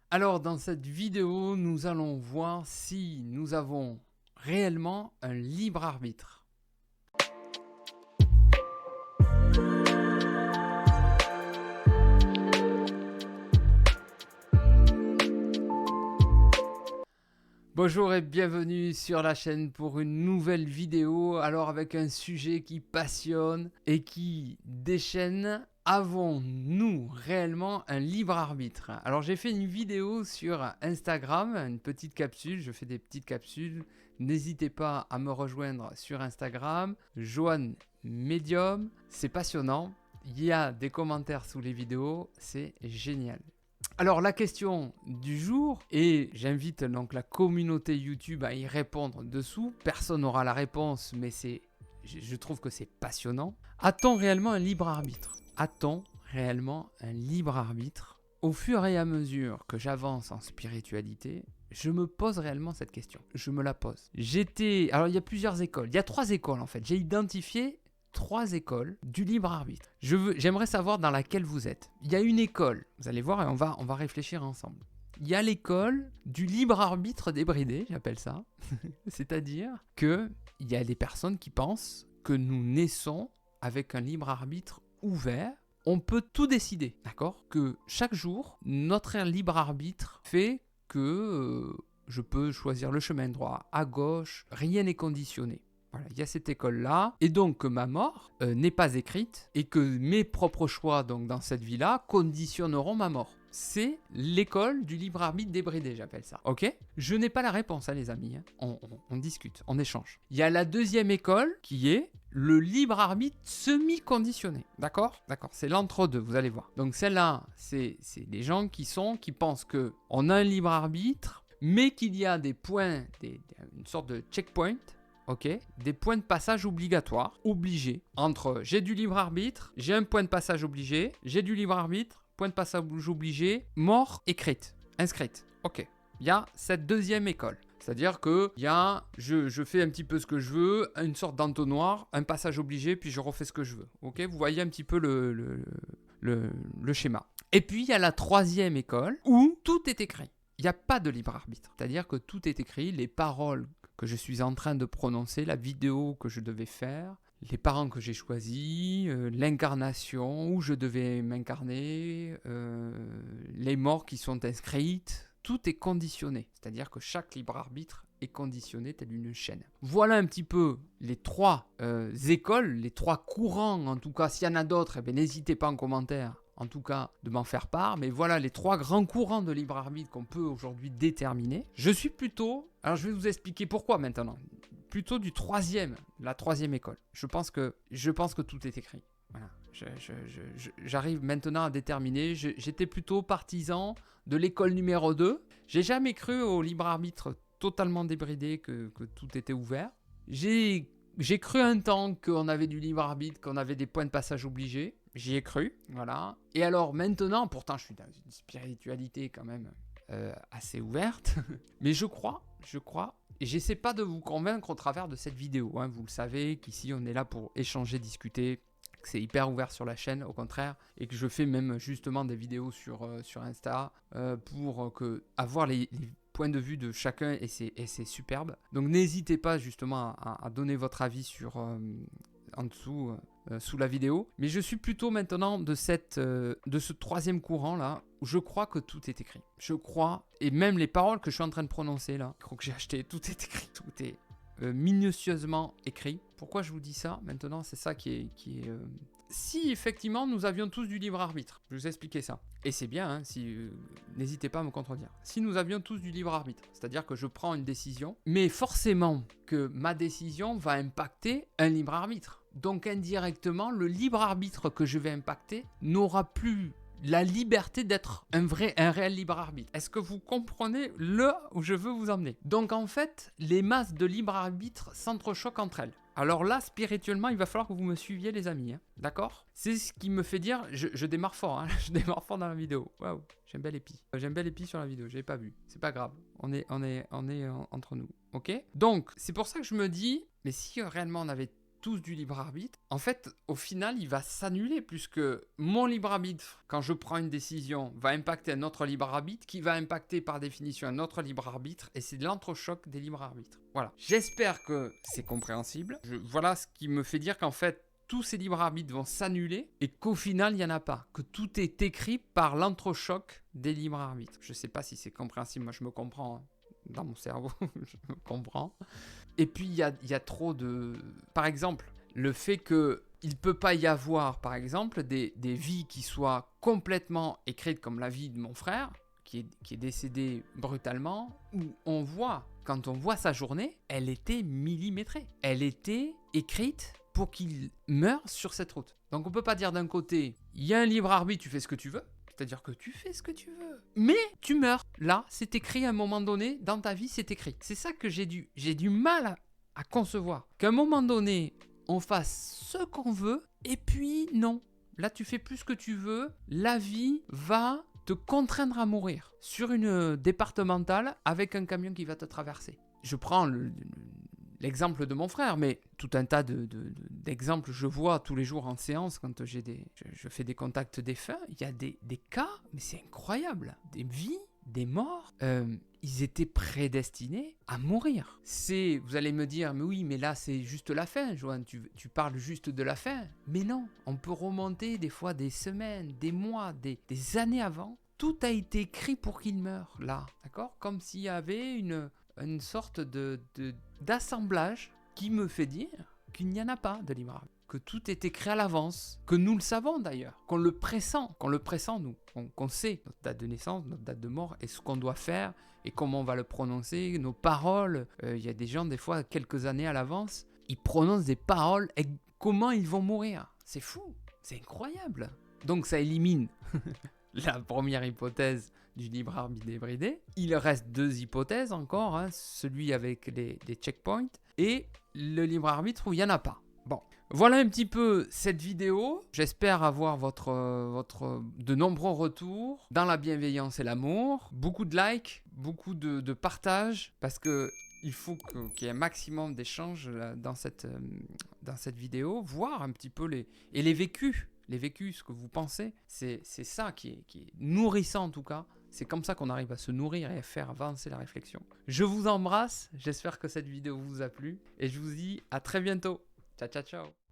Alors dans cette vidéo, nous allons voir si nous avons réellement un libre arbitre. Bonjour et bienvenue sur la chaîne pour une nouvelle vidéo. Alors avec un sujet qui passionne et qui déchaîne. Avons-nous réellement un libre arbitre? Alors j'ai fait une vidéo sur Instagram, une petite capsule, je fais des petites capsules. N'hésitez pas à me rejoindre sur Instagram, Johan Medium, c'est passionnant. Il y a des commentaires sous les vidéos, c'est génial. Alors la question du jour, et j'invite donc la communauté YouTube à y répondre dessous, personne n'aura la réponse mais je trouve que c'est passionnant. A-t-on réellement un libre arbitre? A-t-on réellement un libre arbitre? Au fur et à mesure que j'avance en spiritualité, je me pose réellement cette question. Je me la pose. Alors il y a plusieurs écoles, il y a 3 écoles en fait, j'ai identifié 3 écoles du libre arbitre. J'aimerais savoir dans laquelle vous êtes. Il y a une école, vous allez voir et on va réfléchir ensemble. Il y a l'école du libre arbitre débridé, j'appelle ça. C'est-à-dire qu'il y a des personnes qui pensent que nous naissons avec un libre arbitre ouvert. On peut tout décider, d'accord? Que chaque jour, notre libre arbitre fait que je peux choisir le chemin droit, à gauche, rien n'est conditionné. Voilà, il y a cette école-là, et donc que ma mort n'est pas écrite, et que mes propres choix donc, dans cette vie-là conditionneront ma mort. C'est l'école du libre arbitre débridé, j'appelle ça. Ok? Je n'ai pas la réponse, hein, les amis. Hein. On discute, on échange. Il y a la deuxième école qui est le libre arbitre semi-conditionné. D'accord? D'accord, c'est l'entre-deux, vous allez voir. Donc celle-là, c'est des gens qui pensent qu'on a un libre arbitre, mais qu'il y a des points, une sorte de checkpoint. Ok, des points de passage obligatoires, obligés, entre j'ai du libre arbitre, j'ai un point de passage obligé, j'ai du libre arbitre, point de passage obligé, mort écrite, inscrite. Ok, il y a cette deuxième école. C'est-à-dire que je fais un petit peu ce que je veux, une sorte d'entonnoir, un passage obligé, puis je refais ce que je veux. Ok, vous voyez un petit peu le schéma. Et puis il y a la troisième école où tout est écrit. Il n'y a pas de libre arbitre. C'est-à-dire que tout est écrit, les paroles que je suis en train de prononcer, la vidéo que je devais faire, les parents que j'ai choisis, l'incarnation, où je devais m'incarner, les morts qui sont inscrites, tout est conditionné. C'est-à-dire que chaque libre arbitre est conditionné telle une chaîne. Voilà un petit peu les 3 écoles, les 3 courants en tout cas. S'il y en a d'autres, n'hésitez pas en commentaire. En tout cas, de m'en faire part. Mais voilà les 3 grands courants de libre arbitre qu'on peut aujourd'hui déterminer. Je suis plutôt... Alors, je vais vous expliquer pourquoi maintenant. Plutôt la troisième école. Je pense que tout est écrit. Voilà. J'arrive maintenant à déterminer. J'étais plutôt partisan de l'école numéro 2. J'ai jamais cru au libre arbitre totalement débridé, que tout était ouvert. J'ai cru un temps qu'on avait du libre arbitre, qu'on avait des points de passage obligés. J'y ai cru, voilà. Et alors maintenant, pourtant je suis dans une spiritualité quand même assez ouverte, mais je crois, et j'essaie pas de vous convaincre au travers de cette vidéo, hein. Vous le savez qu'ici on est là pour échanger, discuter, que c'est hyper ouvert sur la chaîne, au contraire, et que je fais même justement des vidéos sur Insta pour avoir les point de vue de chacun, et c'est superbe. Donc n'hésitez pas justement à donner votre avis en dessous sous la vidéo. Mais je suis plutôt maintenant de ce troisième courant là où je crois que tout est écrit. Je crois, et même les paroles que je suis en train de prononcer là, que j'ai acheté, tout est écrit, tout est minutieusement écrit. Pourquoi je vous dis ça maintenant? C'est ça qui est si effectivement nous avions tous du libre arbitre, je vais vous expliquer ça. Et c'est bien, hein, n'hésitez pas à me contredire. Si nous avions tous du libre arbitre, c'est-à-dire que je prends une décision, mais forcément que ma décision va impacter un libre arbitre. Donc indirectement, le libre arbitre que je vais impacter n'aura plus la liberté d'être un réel libre arbitre. Est-ce que vous comprenez là où je veux vous emmener? Donc en fait, les masses de libre arbitre s'entrechoquent entre elles. Alors là, spirituellement, il va falloir que vous me suiviez, les amis, hein, d'accord? C'est ce qui me fait dire, je démarre fort, hein, je démarre fort dans la vidéo. Waouh, j'aime bien l'épi. J'aime bien l'épi sur la vidéo, je l'ai pas vu. C'est pas grave, on est entre nous, ok? Donc, c'est pour ça que je me dis, mais si réellement on avait tous du libre arbitre, en fait, au final, il va s'annuler puisque mon libre arbitre, quand je prends une décision, va impacter un autre libre arbitre qui va impacter par définition un autre libre arbitre et c'est l'entrechoc des libres arbitres. Voilà. J'espère que c'est compréhensible. Voilà ce qui me fait dire qu'en fait, tous ces libres arbitres vont s'annuler et qu'au final, il n'y en a pas. Que tout est écrit par l'entrechoc des libres arbitres. Je ne sais pas si c'est compréhensible, moi je me comprends. Hein. Dans mon cerveau, je me comprends. Et puis, il y a trop de... Par exemple, le fait qu'il ne peut pas y avoir, par exemple, des vies qui soient complètement écrites comme la vie de mon frère, qui est décédé brutalement, où on voit, quand on voit sa journée, elle était millimétrée. Elle était écrite pour qu'il meure sur cette route. Donc on ne peut pas dire d'un côté, il y a un libre arbitre, tu fais ce que tu veux. C'est-à-dire que tu fais ce que tu veux. Mais tu meurs. Là, c'est écrit à un moment donné, dans ta vie, c'est écrit. C'est ça que j'ai du mal à concevoir. Qu'à un moment donné, on fasse ce qu'on veut, et puis non. Là, tu fais plus ce que tu veux. La vie va te contraindre à mourir sur une départementale avec un camion qui va te traverser. Je prends l'exemple de mon frère, mais tout un tas d'exemples je vois tous les jours en séance quand je fais des contacts défunts. Il y a des cas, mais c'est incroyable. Des vies, des morts, ils étaient prédestinés à mourir. Vous allez me dire, mais oui, mais là c'est juste la fin, Johan, tu parles juste de la fin. Mais non, on peut remonter des fois des semaines, des mois, des années avant. Tout a été écrit pour qu'il meure, là, d'accord ? Comme s'il y avait une sorte d'assemblage qui me fait dire qu'il n'y en a pas de libre arbitre, que tout est écrit à l'avance, que nous le savons d'ailleurs, qu'on le pressent nous, qu'on sait notre date de naissance, notre date de mort et ce qu'on doit faire et comment on va le prononcer, nos paroles. Il y a des gens des fois quelques années à l'avance, ils prononcent des paroles et comment ils vont mourir. C'est fou, c'est incroyable. Donc ça élimine la première hypothèse du libre arbitre débridé. Il reste 2 hypothèses encore, hein, celui avec les checkpoints et le libre arbitre où il n'y en a pas. Bon, voilà un petit peu cette vidéo. J'espère avoir de nombreux retours dans la bienveillance et l'amour. Beaucoup de likes, beaucoup de partages parce que il faut qu'il y ait un maximum d'échanges dans cette vidéo, voir un petit peu les vécus. Les vécus, ce que vous pensez, c'est ça qui est nourrissant en tout cas. C'est comme ça qu'on arrive à se nourrir et à faire avancer la réflexion. Je vous embrasse, j'espère que cette vidéo vous a plu et je vous dis à très bientôt. Ciao, ciao, ciao.